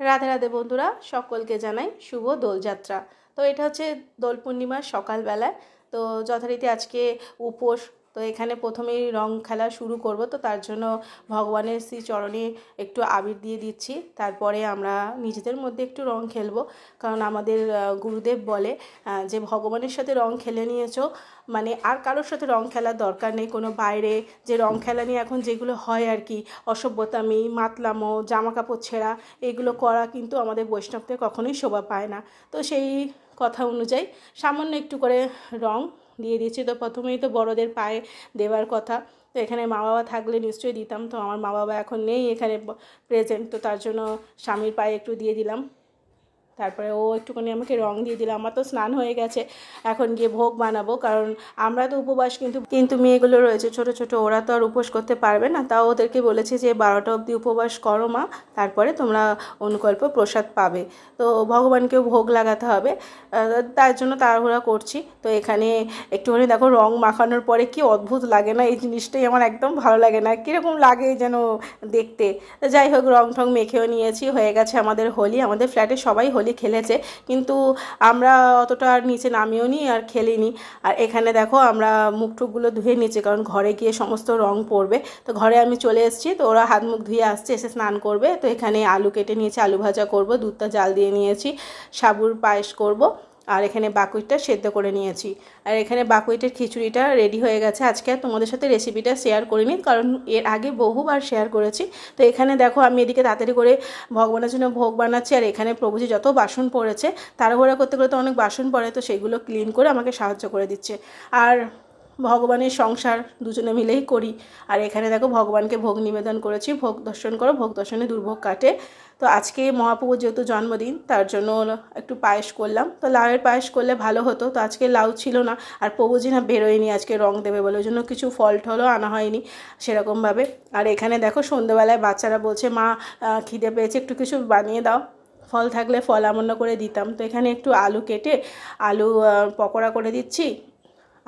রাধে রাধে বন্ধুরা, সকলকে জানাই শুভ দোলযাত্রা। তো এটা হচ্ছে দোল পূর্ণিমার সকালবেলায়। তো যথারীতি আজকে উপোস। তো এখানে প্রথমেই রং খেলা শুরু করব। তো তার জন্য ভগবানের শ্রী চরণে একটু আবির দিয়ে দিচ্ছি। তারপরে আমরা নিজেদের মধ্যে একটু রং খেলবো, কারণ আমাদের গুরুদেব বলে যে ভগবানের সাথে রং খেলে নিয়েছো মানে আর কারোর সাথে রং খেলার দরকার নেই। কোনো বাইরে যে রং খেলা নিয়ে এখন যেগুলো হয় আর কি, অসভ্যতামি, মাতলামো, জামা কাপড় ছেঁড়া, এগুলো করা কিন্তু আমাদের বৈষ্ণবদের কখনোই শোভা পায় না। তো সেই কথা অনুযায়ী সামান্য একটু করে রং দিয়ে দিচ্ছি। তো প্রথমেই তো বড়দের পায়ে দেওয়ার কথা। তো এখানে মা বাবা থাকলে নিশ্চয়ই দিতাম, তো আমার মা বাবা এখন নেই এখানে প্রেজেন্ট, তো তার জন্য স্বামীর পায়ে একটু দিয়ে দিলাম। তারপরে ও একটুখানি আমাকে রং দিয়ে দিল। আমার তো স্নান হয়ে গেছে, এখন গিয়ে ভোগ বানাবো, কারণ আমরা তো উপবাস, কিন্তু মেয়েগুলো রয়েছে ছোট ছোট, ওরা তো আর উপোস করতে পারবে না। তাও ওদেরকে বলেছে যে 12টা অবধি উপবাস করো মা, তারপরে তোমরা অনুকল্প প্রসাদ পাবে। তো ভগবানকেও ভোগ লাগাতে হবে, তার জন্য তাড়াহুড়া করছি। তো এখানে একটুখানি দেখো রং মাখানোর পরে কি অদ্ভুত লাগে না, এই জিনিসটাই আমার একদম ভালো লাগে না, কীরকম লাগে যেন দেখতে। যাই হোক, রং ঠং মেখেও নিয়েছি, হয়ে গেছে আমাদের হোলি। আমাদের ফ্ল্যাটে সবাই হোলি খেলেছে, কিন্তু আমরা অতটা আর নিচে নামিও নি আর খেলিনি। আর এখানে দেখো আমরা মুখ টুকগুলো ধুয়ে নিচ্ছি, কারণ ঘরে গিয়ে সমস্ত রং পড়বে। তো ঘরে আমি চলে এসেছি, তো ওরা হাত মুখ ধুয়ে আসছে, এসে স্নান করবে। তো এখানে আলু কেটে নিয়েছি, আলু ভাজা করব, দুধটা জাল দিয়ে নিয়েছি, সাবুর পায়েস করব, আর এখানে বাকুইটা সেদ্ধ করে নিয়েছি। আর এখানে বাকুইটের খিচুড়িটা রেডি হয়ে গেছে। আজকে আর তোমাদের সাথে রেসিপিটা শেয়ার করিনি, কারণ এর আগে বহুবার শেয়ার করেছি। তো এখানে দেখো আমি এদিকে তাড়াতাড়ি করে ভগবানের জন্য ভোগ বানাচ্ছি, আর এখানে প্রভুজি যত বাসন পড়েছে, তাড়াহুড়া করতে করতে অনেক বাসন পড়ে, তো সেগুলো ক্লিন করে আমাকে সাহায্য করে দিচ্ছে। আর ভগবানের সংসার দুজনে মিলেই করি। আর এখানে দেখো ভগবানকে ভোগ নিবেদন করেছি, ভোগ দর্শন করো, ভোগ দর্শনে দুর্ভোগ কাটে। তো আজকে মহাপ্রভুর যেহেতু জন্মদিন, তার জন্য একটু পায়েস করলাম। তো লাউয়ের পায়েস করলে ভালো হতো, তো আজকে লাউ ছিল না, আর প্রভুজি না বেরোয়নি আজকে রং দেবে বলে, ওই জন্য কিছু ফল টলও আনা হয়নি সেরকমভাবে। আর এখানে দেখো সন্ধ্যেবেলায় বাচ্চারা বলছে মা খিদে পেয়েছে, একটু কিছু বানিয়ে দাও। ফল থাকলে ফল আমন্য করে দিতাম। তো এখানে একটু আলু কেটে আলু পকোড়া করে দিচ্ছি,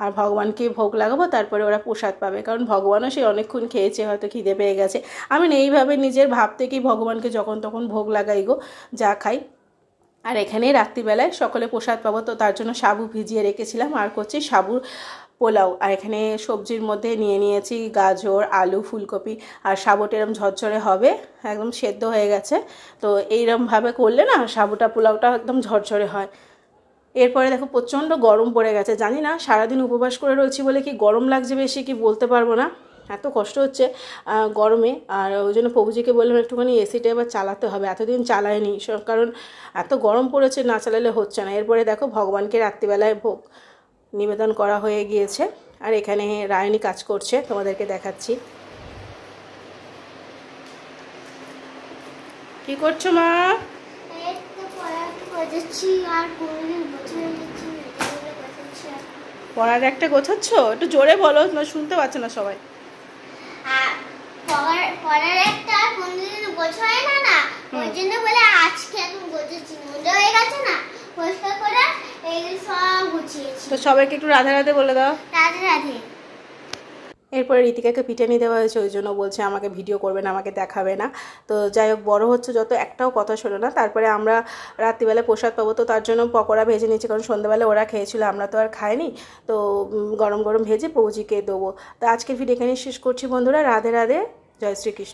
আর ভগবানকে ভোগ লাগাবো, তারপরে ওরা প্রসাদ পাবে, কারণ ভগবানও সে অনেকক্ষণ খেয়েছে, হয়তো খিদে পেয়ে গেছে। আমি না এইভাবে নিজের ভাব থেকেই ভগবানকে যখন তখন ভোগ লাগাই গো, যা খাই। আর এখানে রাত্রিবেলায় সকলে প্রসাদ পাবো, তো তার জন্য সাবু ভিজিয়ে রেখেছিলাম, আর করছি সাবুর পোলাও। আর এখানে সবজির মধ্যে নিয়ে নিয়েছি গাজর, আলু, ফুলকপি, আর সাবুটা এরকম ঝরঝরে হবে, একদম সেদ্ধ হয়ে গেছে। তো এইরকমভাবে করলে না সাবুটা পোলাওটা একদম ঝরঝরে হয়। এরপরে দেখো প্রচণ্ড গরম পড়ে গেছে, জানি না সারাদিন উপবাস করে রয়েছি বলে কি গরম লাগছে বেশি কি বলতে পারবো না, এত কষ্ট হচ্ছে গরমে। আর ওই জন্য প্রভুজিকে বললাম একটুখানি এসিটা এবার চালাতে হবে, এতদিন চালায়নি, কারণ এত গরম পড়েছে, না চালালে হচ্ছে না। এরপরে দেখো ভগবানকে রাত্রিবেলায় ভোগ নিবেদন করা হয়ে গিয়েছে, আর এখানে রায়নী কাজ করছে, তোমাদেরকে দেখাচ্ছি। কি করছো মা? পড়ার একটা গোছাচ্ছ, একটু জোরে বলো, না শুনতে পাচ্ছে না সবাই। পড়ার একটা কোনদিন গোছায় না, না ওই জন্য বলে আজকে এখন গোছাচ্ছি, মজা হয়ে গেছে না পরিষ্কার করে, এই সব গুছিয়েছি। তো সবাইকে একটু রাধে রাধে বলে দাও। রাধে রাধে। এরপরে ঋতিকাকে পিটানি দেওয়া হয়েছে, ওই জন্য বলছে আমাকে ভিডিও করবে না, আমাকে দেখাবে না। তো যাই হোক, বড়ো হচ্ছে যত, একটাও কথা শোনো না। তারপরে আমরা রাত্রিবেলা প্রসাদ পাবো, তো তার জন্য পকোড়া ভেজে নিচ্ছি, কারণ সন্ধ্যাবেলা ওরা খেয়েছিল, আমরা তো আর খাইনি। তো গরম গরম ভেজে প্রভুজিকে দেবো। তো আজকের ভিডিও এখানে শেষ করছি বন্ধুরা। রাধে রাধে, জয় শ্রীকৃষ্ণ।